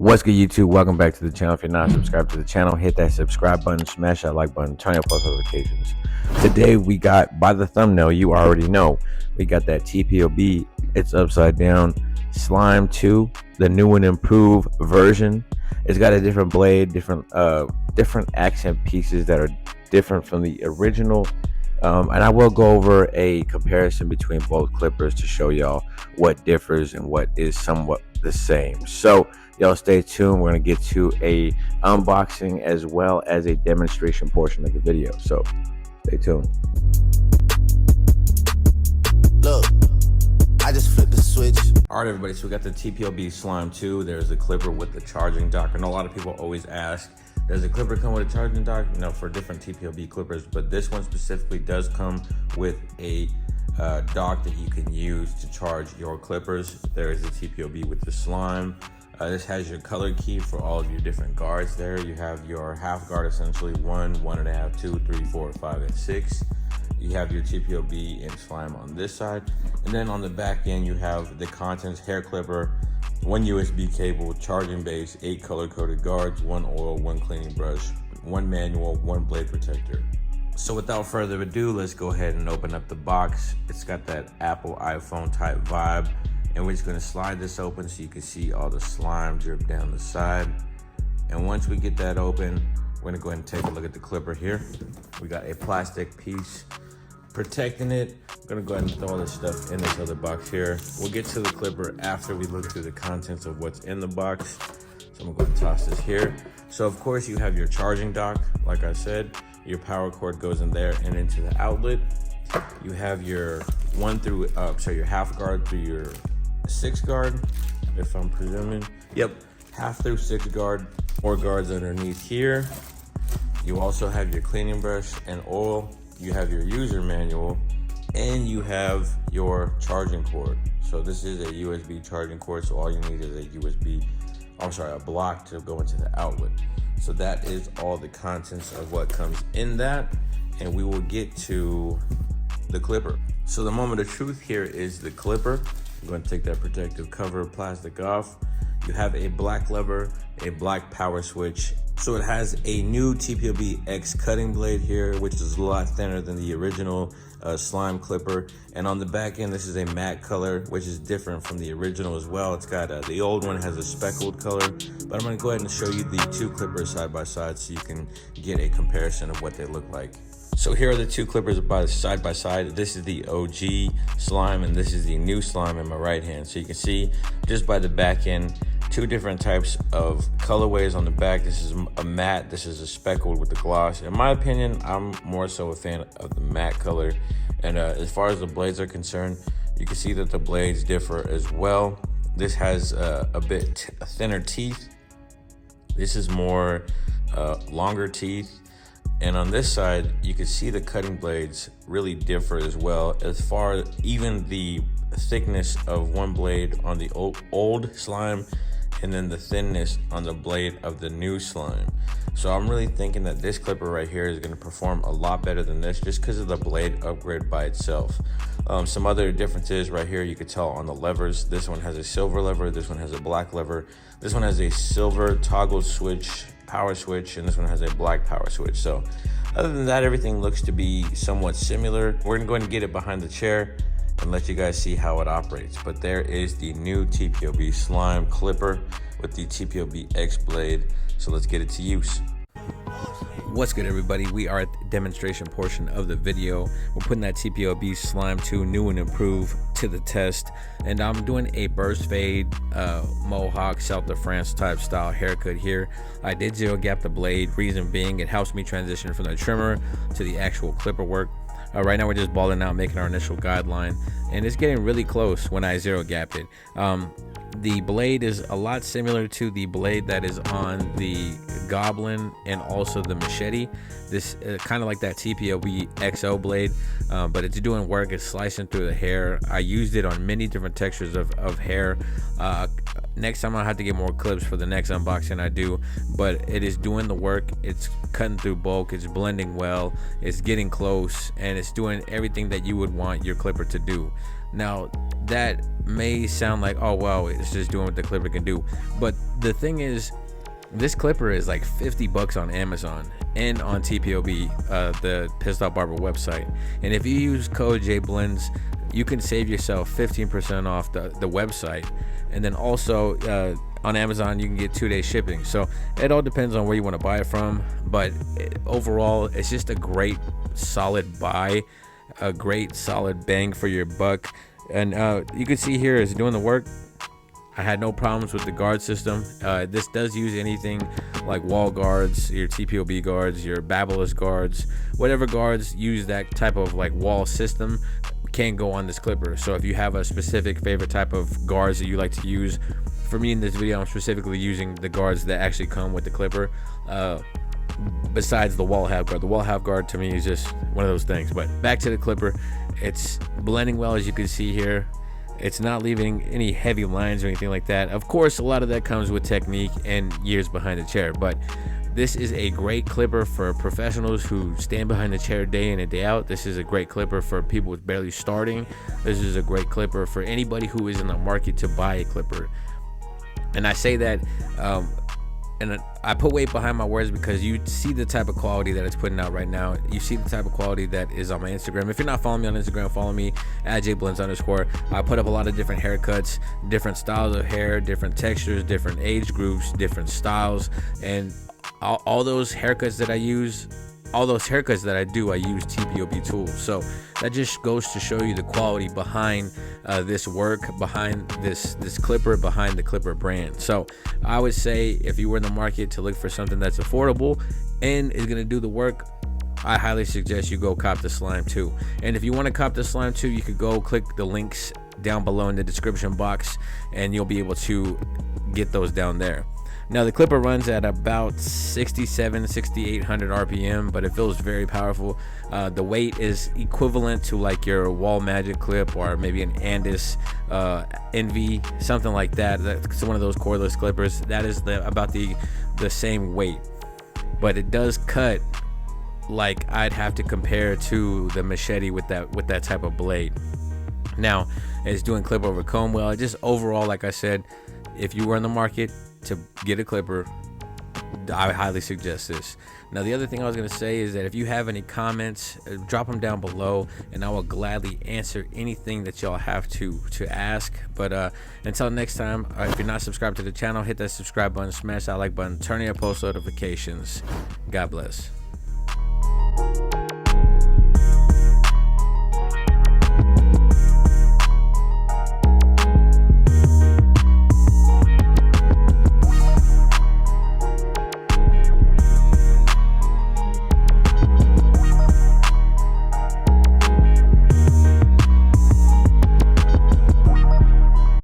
What's good, YouTube? Welcome back to the channel. If you're not subscribed to the channel, hit that subscribe button, smash that like button, turn on post notifications. Today we got, by the thumbnail, you already know, we got that TPOB, it's upside down, Slime 2, the new and improved version. It's got a different blade, different accent pieces that are different from the original. And I will go over a comparison between both clippers to show y'all what differs and what is somewhat the same. So y'all stay tuned. We're going to get to a unboxing as well as a demonstration portion of the video. So stay tuned. Look, I just flipped the switch. All right, everybody. So we got the TPOB Slime 2. There's the clipper with the charging dock. I know a lot of people always ask, does the clipper come with a charging dock? You know, for different TPOB clippers, but this one specifically does come with a dock that you can use to charge your clippers. There is the TPOB with the Slime. This has your color key for all of your different guards there. You have your half guard, essentially 1, 1.5, 2, 3, 4, 5, and 6. You have your TPOB and Slime on this side. And then on the back end, you have the contents, hair clipper, 1 USB cable, charging base, 8 color-coded guards, 1 oil, 1 cleaning brush, 1 manual, 1 blade protector. So without further ado, let's go ahead and open up the box. It's got that Apple iPhone type vibe. And we're just gonna slide this open so you can see all the slime drip down the side. And once we get that open, we're gonna go ahead and take a look at the clipper here. We got a plastic piece protecting it. I'm gonna go ahead and throw all this stuff in this other box here. We'll get to the clipper after we look through the contents of what's in the box. So I'm gonna go ahead and toss this here. So of course you have your charging dock. Like I said, your power cord goes in there and into the outlet. You have your your half guard through your 6 guard, if I'm presuming. Yep, half through 6 guard, 4 guards underneath here. You also have your cleaning brush and oil. You have your user manual, and you have your charging cord. So this is a USB charging cord, so all you need is a block to go into the outlet. So that is all the contents of what comes in that, and we will get to the clipper. So the moment of truth here is the clipper. I'm going to take that protective cover plastic off. You have a black lever, a black power switch. So it has a new TPOB X cutting blade here, which is a lot thinner than the original Slime clipper. And on the back end, this is a matte color, which is different from the original as well. It's got the old one has a speckled color, but I'm going to go ahead and show you the 2 clippers side by side so you can get a comparison of what they look like. So here are the 2 clippers side by side. This is the OG Slime and this is the new Slime in my right hand. So you can see just by the back end, 2 different types of colorways on the back. This is a matte, this is a speckled with the gloss. In my opinion, I'm more so a fan of the matte color. And as far as the blades are concerned, you can see that the blades differ as well. This has a bit thinner teeth. This is more longer teeth. And on this side, you can see the cutting blades really differ as well, as far as even the thickness of one blade on the old Slime and then the thinness on the blade of the new Slime. So I'm really thinking that this clipper right here is going to perform a lot better than this just because of the blade upgrade by itself. Some other differences right here, you could tell on the levers. This one has a silver lever, this one has a black lever, this one has a silver toggle switch, power switch, and this one has a black power switch. So other than that, everything looks to be somewhat similar. We're gonna go ahead and get it behind the chair and let you guys see how it operates. But there is the new TPOB Slime clipper with the TPOB X blade. So let's get it to use. What's good, everybody? We are at the demonstration portion of the video. We're putting that TPOB Slime 2 new and improved to the test, and I'm doing a burst fade mohawk South of France type style haircut here. I did zero gap the blade, reason being it helps me transition from the trimmer to the actual clipper work. Right now we're just balling out, making our initial guideline, and it's getting really close when I zero gapped it. The blade is a lot similar to the blade that is on the Goblin and also the machete. This kind of like that TPOB XO blade, but it's doing work. It's slicing through the hair. I used it on many different textures of hair. Next time I'll have to get more clips for the next unboxing I do, but it is doing the work. It's cutting through bulk, it's blending well, it's getting close, and it's doing everything that you would want your clipper to do. Now that may sound like, oh well, it's just doing what the clipper can do, but the thing is, this clipper is like $50 on Amazon and on TPOB, the Pissed Off Barber website. And if you use code Jayblends, you can save yourself 15% off the website. And then also on Amazon, you can get 2-day shipping. So it all depends on where you want to buy it from. But overall, it's just a great solid buy, a great solid bang for your buck. And you can see here is doing the work. I had no problems with the guard system. This does use anything like wall guards, your TPOB guards, your Babyliss guards, whatever guards use that type of like wall system can go on this clipper. So if you have a specific favorite type of guards that you like to use, for me in this video, I'm specifically using the guards that actually come with the clipper. Besides the wall half guard. The wall half guard to me is just one of those things. But back to the clipper, it's blending well, as you can see here. It's not leaving any heavy lines or anything like that. Of course, a lot of that comes with technique and years behind the chair, but this is a great clipper for professionals who stand behind the chair day in and day out. This is a great clipper for people with barely starting. This is a great clipper for anybody who is in the market to buy a clipper. And I say that and I put weight behind my words because you see the type of quality that it's putting out right now. You see the type of quality that is on my Instagram. If you're not following me on Instagram, follow me at Jayblends_. I put up a lot of different haircuts, different styles of hair, different textures, different age groups, different styles, and all those haircuts that I use, all those haircuts that I do, I use TPOB tools. So that just goes to show you the quality behind this work, behind this clipper, behind the clipper brand. So I would say if you were in the market to look for something that's affordable and is gonna do the work, I highly suggest you go cop the Slime 2. And if you want to cop the Slime 2, you could go click the links down below in the description box and you'll be able to get those down there. Now the clipper runs at about 6800 RPM, but it feels very powerful. The weight is equivalent to like your Wall Magic clip or maybe an Andis Envy, something like that. That's one of those cordless clippers. That is about the same weight, but it does cut like I'd have to compare to the machete with that type of blade. Now it's doing clip over comb well. Just overall, like I said, if you were in the market to get a clipper, I highly suggest this. Now the other thing I was going to say is that if you have any comments, drop them down below and I will gladly answer anything that y'all have to ask. But until next time, if you're not subscribed to the channel, hit that subscribe button, smash that like button, turn on your post notifications. God bless.